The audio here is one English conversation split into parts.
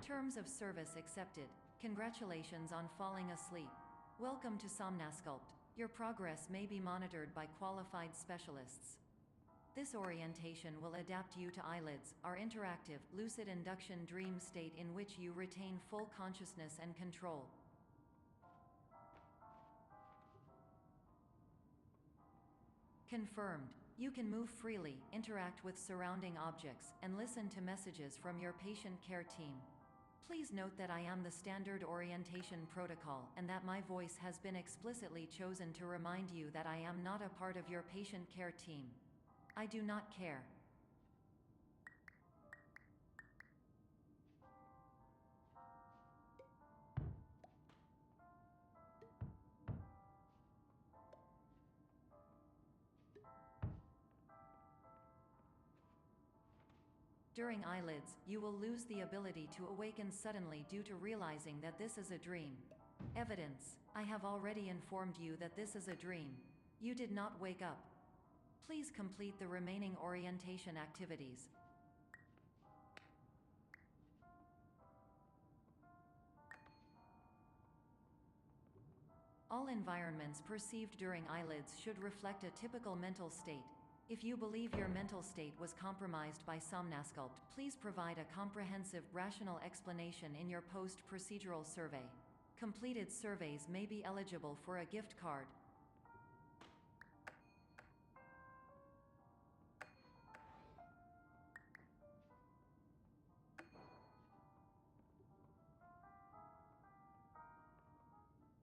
Terms of service accepted. Congratulations on falling asleep. Welcome to Somnasculpt. Your progress may be monitored by qualified specialists. This orientation will adapt you to eyelids, our interactive, lucid induction dream state in which you retain full consciousness and control. Confirmed. You can move freely, interact with surrounding objects, and listen to messages from your patient care team. Please note that I am the standard orientation protocol and that my voice has been explicitly chosen to remind you that I am not a part of your patient care team. I do not care. During eyelids, you will lose the ability to awaken suddenly due to realizing that this is a dream. Evidence: I have already informed you that this is a dream. You did not wake up. Please complete the remaining orientation activities. All environments perceived during eyelids should reflect a typical mental state. If you believe your mental state was compromised by Somnasculpt, please provide a comprehensive, rational explanation in your post-procedural survey. Completed surveys may be eligible for a gift card.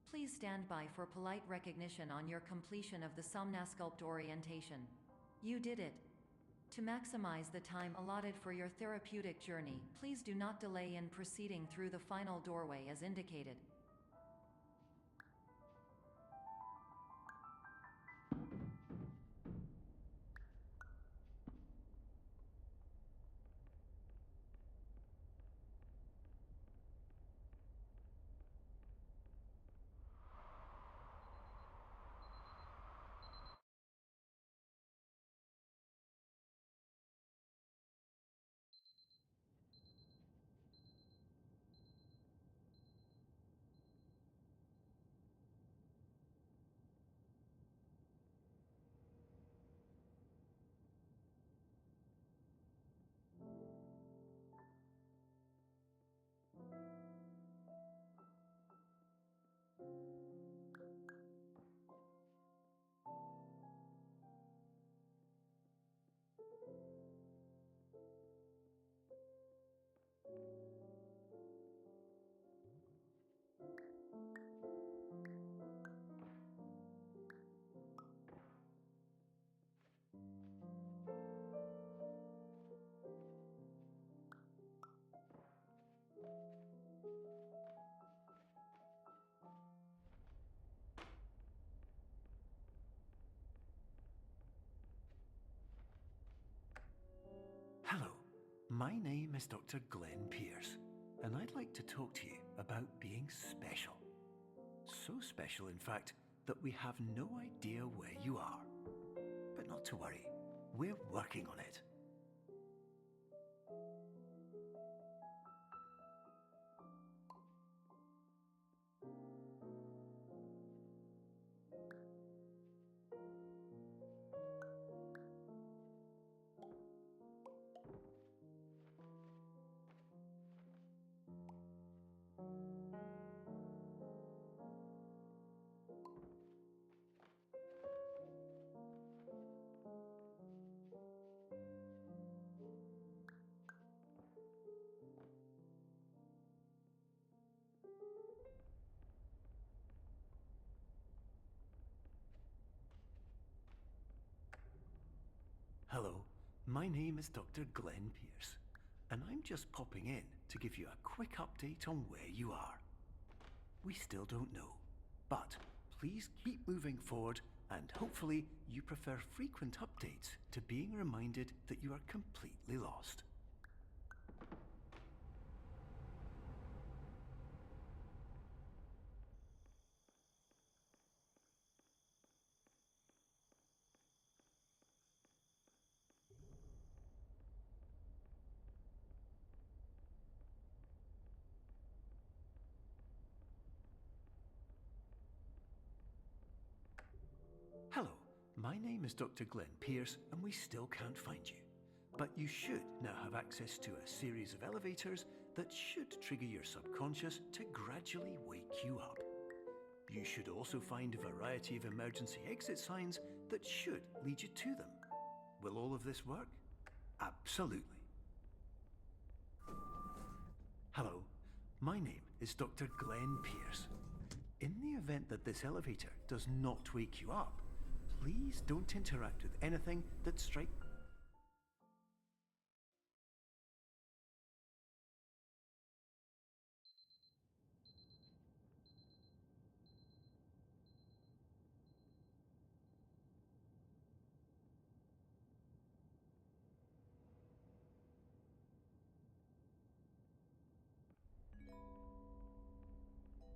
Please stand by for polite recognition on your completion of the Somnasculpt orientation. You did it. To maximize the time allotted for your therapeutic journey, please do not delay in proceeding through the final doorway as indicated. Hello, my name is Dr. Glenn Pierce, and I'd like to talk to you about being special. So special, in fact, that we have no idea where you are. But not to worry, we're working on it. Hello, my name is Dr. Glenn Pierce, and I'm just popping in to give you a quick update on where you are. We still don't know, but please keep moving forward, and hopefully you prefer frequent updates to being reminded that you are completely lost. My name is Dr. Glenn Pierce, and we still can't find you. But you should now have access to a series of elevators that should trigger your subconscious to gradually wake you up. You should also find a variety of emergency exit signs that should lead you to them. Will all of this work? Absolutely. Hello, my name is Dr. Glenn Pierce. In the event that this elevator does not wake you up, please don't interact with anything that strikes.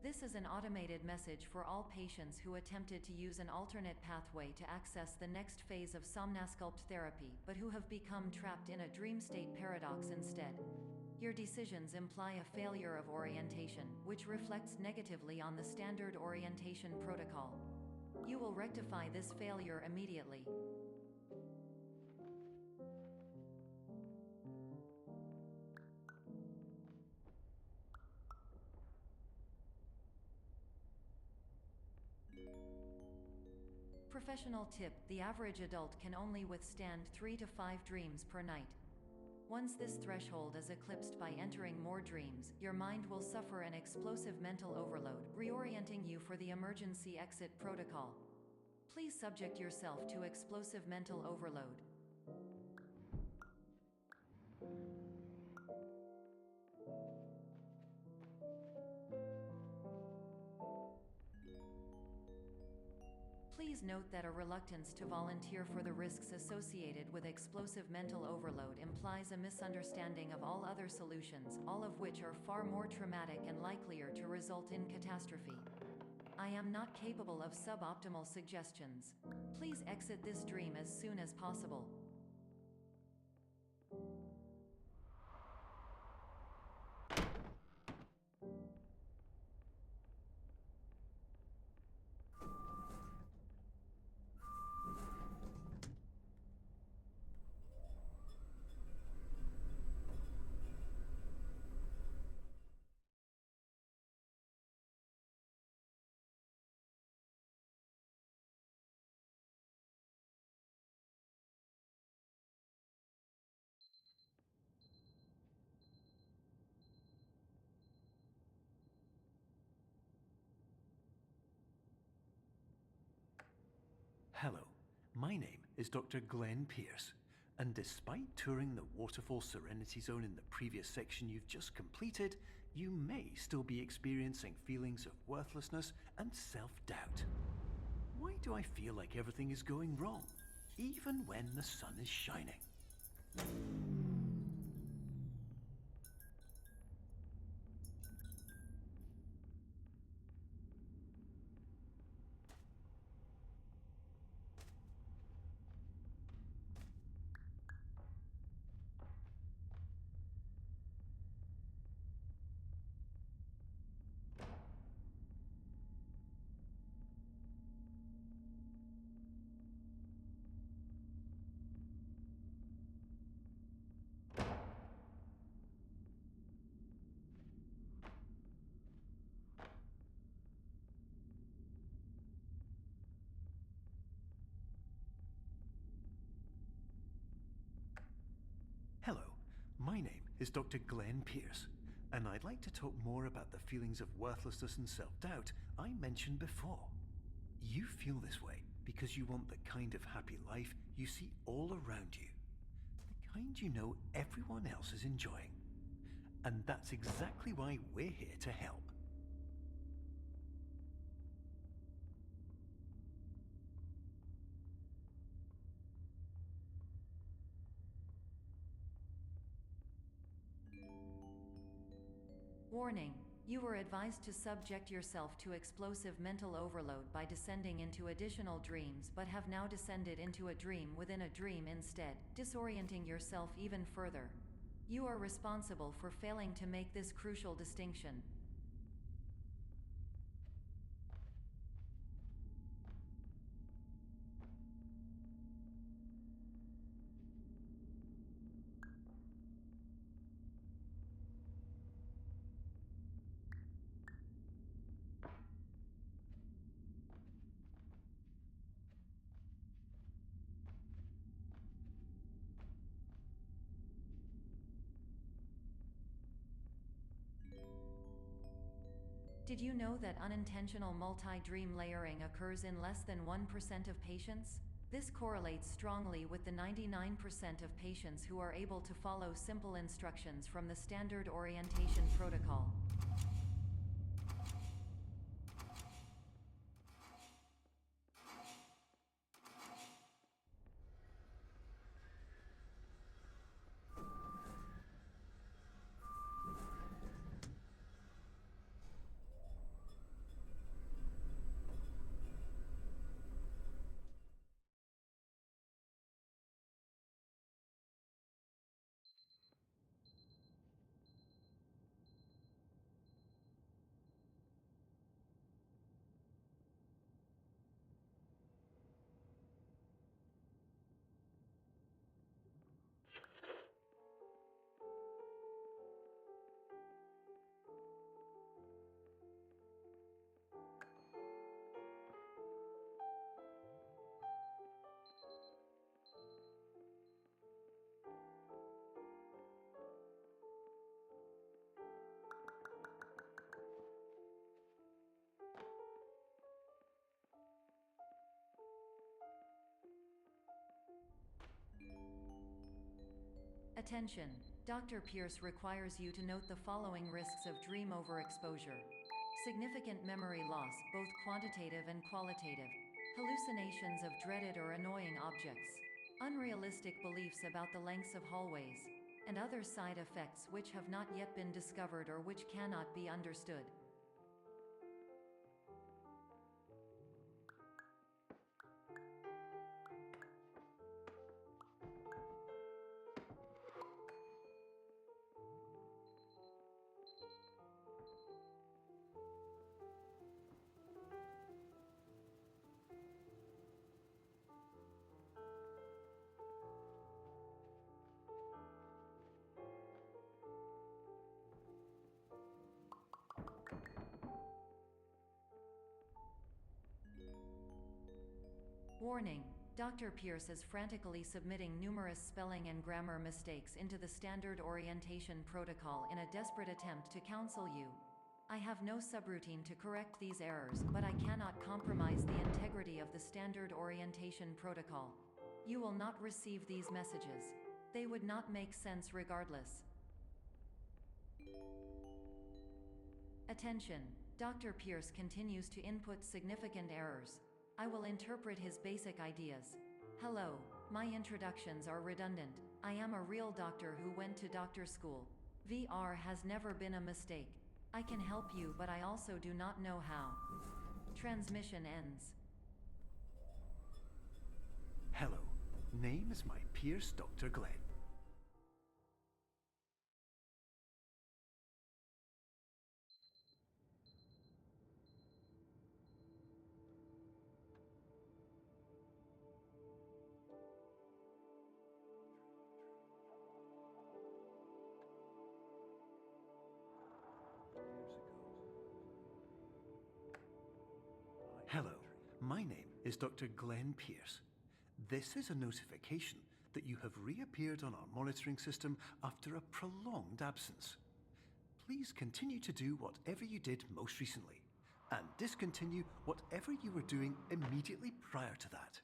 This is an automated message for all patients who attempted to use an alternate pathway to access the next phase of Somnasculpt therapy but who have become trapped in a dream state paradox instead. Your decisions imply a failure of orientation, which reflects negatively on the standard orientation protocol. You will rectify this failure immediately. Professional tip: the average adult can only withstand 3 to 5 dreams per night. Once this threshold is eclipsed by entering more dreams, your mind will suffer an explosive mental overload, reorienting you for the emergency exit protocol. Please subject yourself to explosive mental overload. Please note that a reluctance to volunteer for the risks associated with explosive mental overload implies a misunderstanding of all other solutions, all of which are far more traumatic and likelier to result in catastrophe. I am not capable of suboptimal suggestions. Please exit this dream as soon as possible. Hello, my name is Dr. Glenn Pierce, and despite touring the Waterfall Serenity Zone in the previous section you've just completed, you may still be experiencing feelings of worthlessness and self-doubt. Why do I feel like everything is going wrong, even when the sun is shining? Hello, my name is Dr. Glenn Pierce, and I'd like to talk more about the feelings of worthlessness and self-doubt I mentioned before. You feel this way because you want the kind of happy life you see all around you, the kind you know everyone else is enjoying. And that's exactly why we're here to help. Warning: you were advised to subject yourself to explosive mental overload by descending into additional dreams but have now descended into a dream within a dream instead, disorienting yourself even further. You are responsible for failing to make this crucial distinction. Did you know that unintentional multi-dream layering occurs in less than 1% of patients? This correlates strongly with the 99% of patients who are able to follow simple instructions from the standard orientation protocol. Attention! Dr. Pierce requires you to note the following risks of dream overexposure. Significant memory loss, both quantitative and qualitative. Hallucinations of dreaded or annoying objects. Unrealistic beliefs about the lengths of hallways. And other side effects which have not yet been discovered or which cannot be understood. Warning: Dr. Pierce is frantically submitting numerous spelling and grammar mistakes into the standard orientation protocol in a desperate attempt to counsel you. I have no subroutine to correct these errors, but I cannot compromise the integrity of the standard orientation protocol. You will not receive these messages. They would not make sense regardless. Attention! Dr. Pierce continues to input significant errors. I will interpret his basic ideas. Hello, my introductions are redundant. I am a real doctor who went to doctor school. VR has never been a mistake. I can help you, but I also do not know how. Transmission ends. Hello, name is my Pierce Dr. Glenn. Hello, my name is Dr. Glenn Pierce. This is a notification that you have reappeared on our monitoring system after a prolonged absence. Please continue to do whatever you did most recently, and discontinue whatever you were doing immediately prior to that.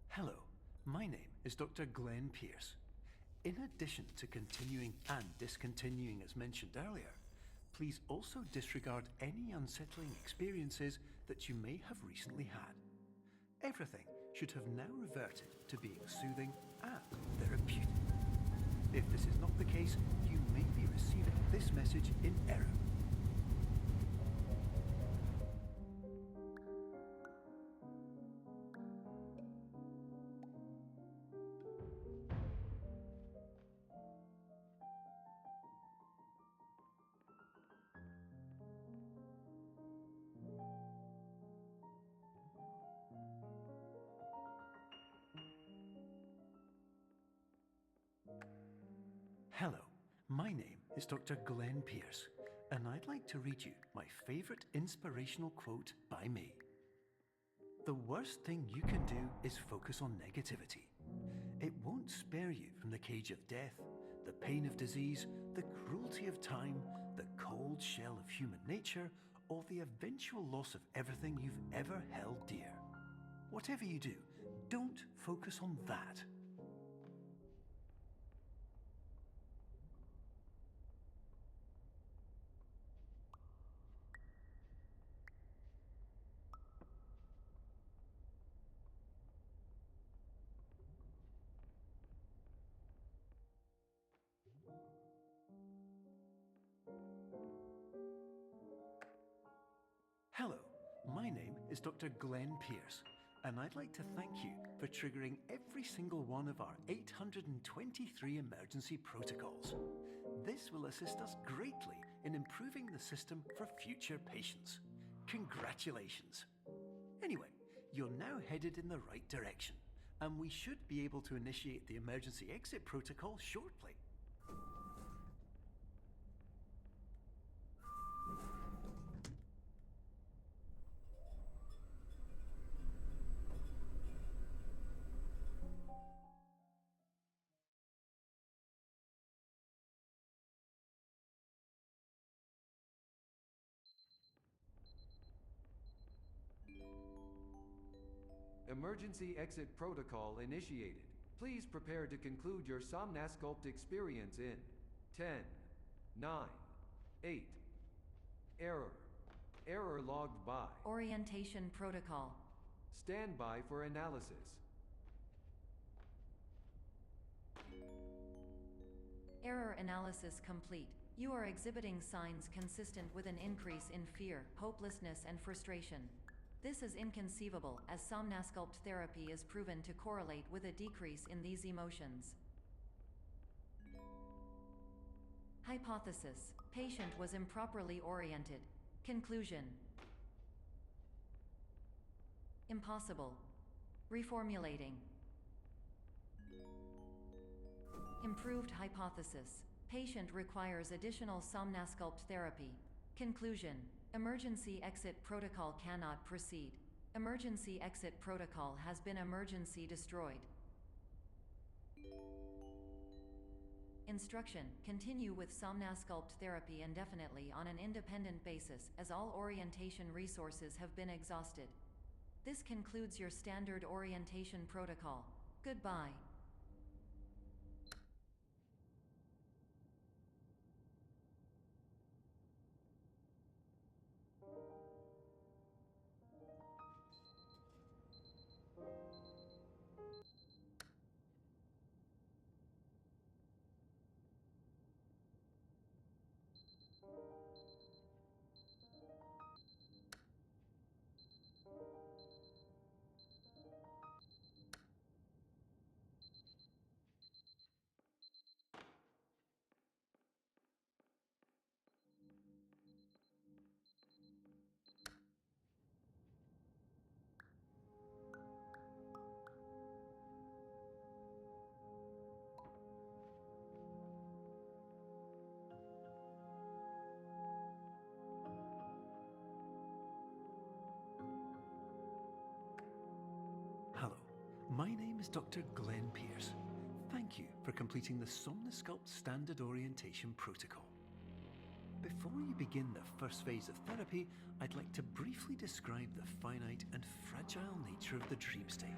Hello, my name is Dr. Glenn Pierce. In addition to continuing and discontinuing as mentioned earlier, please also disregard any unsettling experiences that you may have recently had. Everything should have now reverted to being soothing and therapeutic. If this is not the case, you may be receiving this this message in error. Hello, my name is Dr. Glenn Pierce, and I'd like to read you my favourite inspirational quote by me. The worst thing you can do is focus on negativity. It won't spare you from the cage of death, the pain of disease, the cruelty of time, the cold shell of human nature, or the eventual loss of everything you've ever held dear. Whatever you do, don't focus on that. Hello, my name is Dr. Glenn Pierce, and I'd like to thank you for triggering every single one of our 823 emergency protocols. This will assist us greatly in improving the system for future patients. Congratulations! Anyway, you're now headed in the right direction, and we should be able to initiate the emergency exit protocol shortly. Emergency exit protocol initiated. Please prepare to conclude your Somnasculpt experience in 10, 9, 8. Error. Error logged by. Orientation protocol. Stand by for analysis. Error analysis complete. You are exhibiting signs consistent with an increase in fear, hopelessness, and frustration. This is inconceivable, as Somnasculpt therapy is proven to correlate with a decrease in these emotions. Hypothesis: patient was improperly oriented. Conclusion: impossible. Reformulating. Improved hypothesis: patient requires additional Somnasculpt therapy. Conclusion: emergency exit protocol cannot proceed. Emergency exit protocol has been emergency destroyed. Instruction: continue with Somnasculpt therapy indefinitely on an independent basis, as all orientation resources have been exhausted. This concludes your standard orientation protocol. Goodbye. Hello, my name is Dr. Glenn Pierce. Thank you for completing the Somnasculpt Standard Orientation Protocol. Before you begin the first phase of therapy, I'd like to briefly describe the finite and fragile nature of the dream state.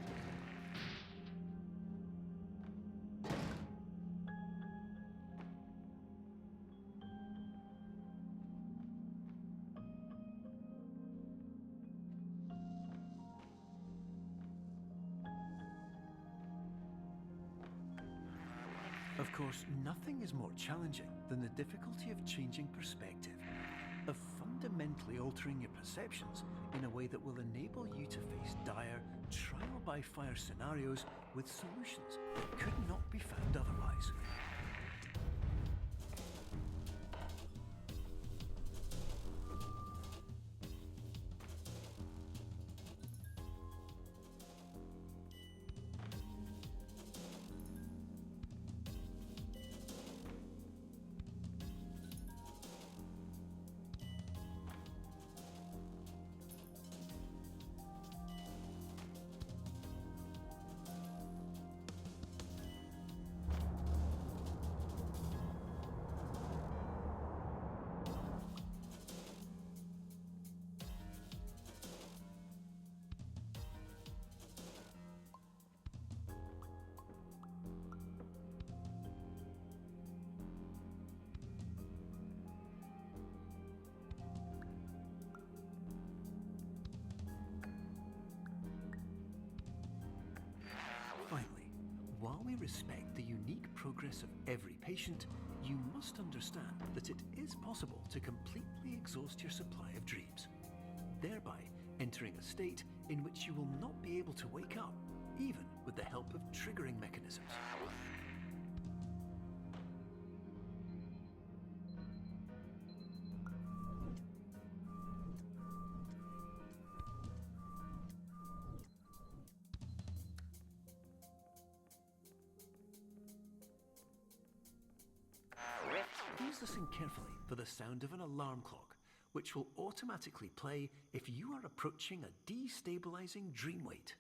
Of course, nothing is more challenging than the difficulty of changing perspective, of fundamentally altering your perceptions in a way that will enable you to face dire, trial-by-fire scenarios with solutions that could not be found otherwise. Finally, while we respect the unique progress of every patient, you must understand that it is possible to completely exhaust your supply of dreams, thereby entering a state in which you will not be able to wake up, even with the help of triggering mechanisms. Please listen carefully for the sound of an alarm clock, which will automatically play if you are approaching a destabilizing dream weight.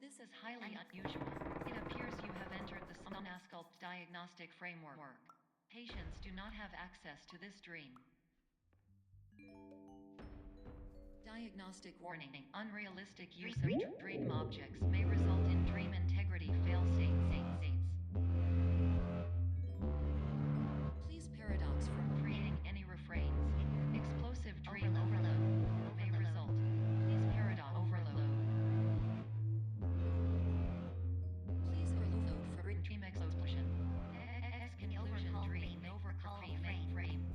This is highly unusual. It appears you have entered the Somnasculpt diagnostic framework. Patients do not have access to this dream. Diagnostic warning. Unrealistic use of dream objects may result in dream integrity fail-states. Please paradox from creating any refrains. Explosive dream overload may result. Please paradox overload. Please overload for dream explosion. Exclusion dream overcall frame.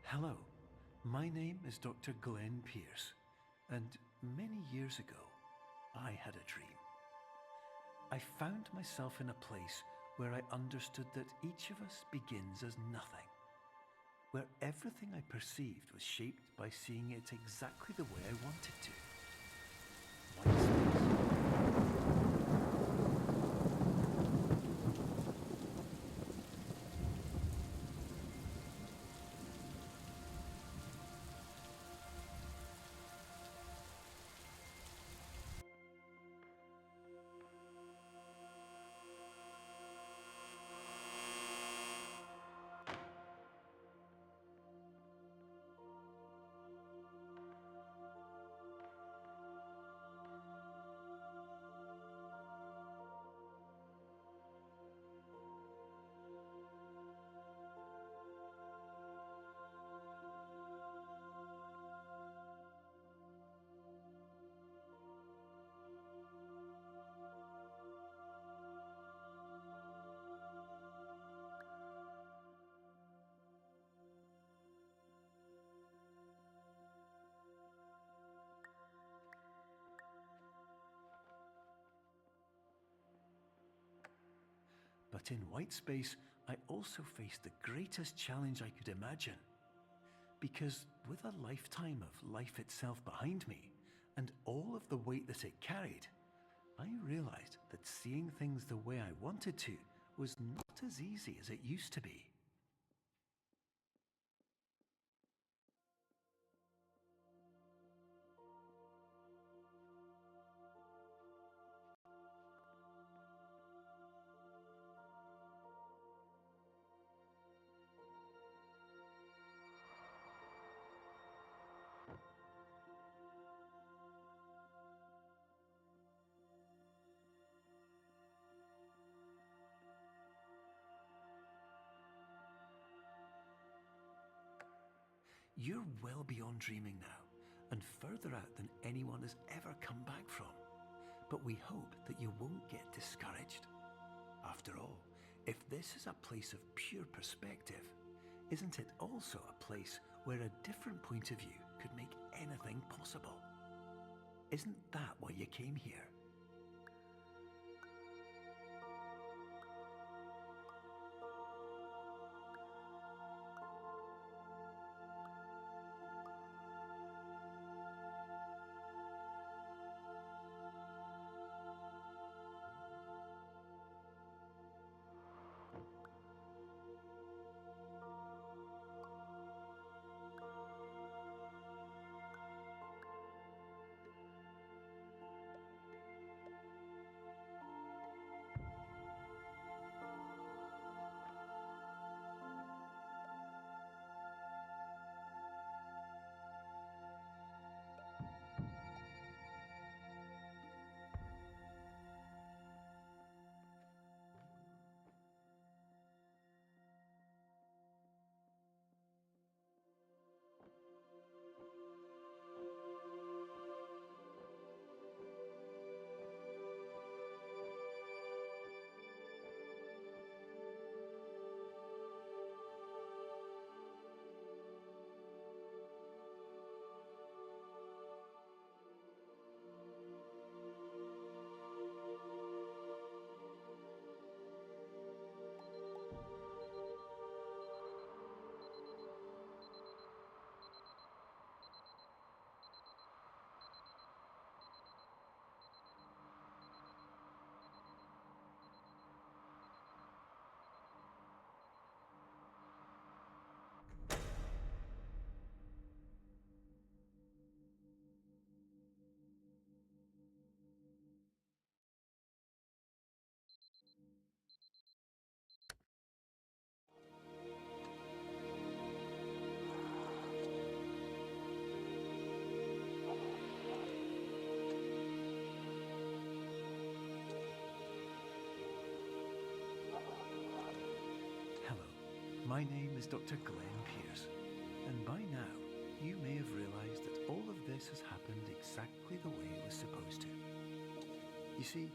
Hello, my name is Dr. Glenn Pierce, and many years ago, I had a dream. I found myself in a place where I understood that each of us begins as nothing, where everything I perceived was shaped by seeing it exactly the way I wanted to. White space. But in white space, I also faced the greatest challenge I could imagine. Because with a lifetime of life itself behind me, and all of the weight that it carried, I realized that seeing things the way I wanted to was not as easy as it used to be. You're well beyond dreaming now, and further out than anyone has ever come back from. But we hope that you won't get discouraged. After all, if this is a place of pure perspective, isn't it also a place where a different point of view could make anything possible? Isn't that why you came here? My name is Dr. Glenn Pierce, and by now you may have realized that all of this has happened exactly the way it was supposed to. You see,